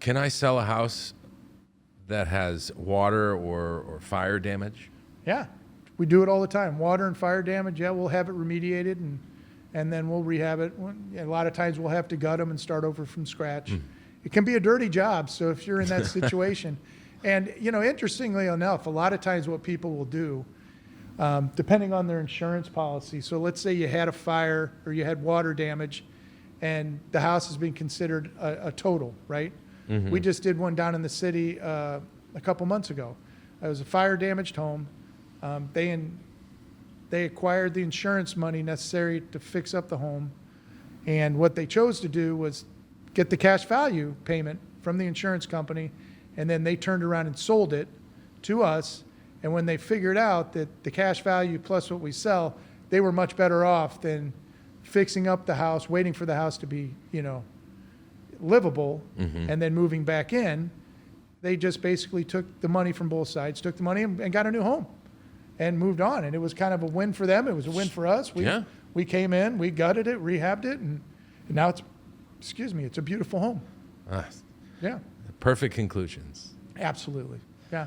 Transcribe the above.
Can I sell a house that has water or fire damage? Yeah, we do it all the time. Water and fire damage, yeah, we'll have it remediated and then we'll rehab it. A lot of times we'll have to gut them and start over from scratch. It can be a dirty job, so if you're in that situation. And, you know, interestingly enough, a lot of times what people will do, depending on their insurance policy, so let's say you had a fire or you had water damage and the house is being considered a total, right? We just did one down in the city a couple months ago. It was a fire-damaged home. They acquired the insurance money necessary to fix up the home, and what they chose to do was get the cash value payment from the insurance company, and then they turned around and sold it to us. And when they figured out that the cash value plus what we sell, they were much better off than fixing up the house, waiting for the house to be, you know, livable, and then moving back in. They just basically took the money from both sides, took the money and got a new home and moved on. And it was kind of a win for them. It was a win for us. We came in, we gutted it, rehabbed it, and now it's, it's a beautiful home. Yeah. Perfect conclusions. Absolutely. Yeah.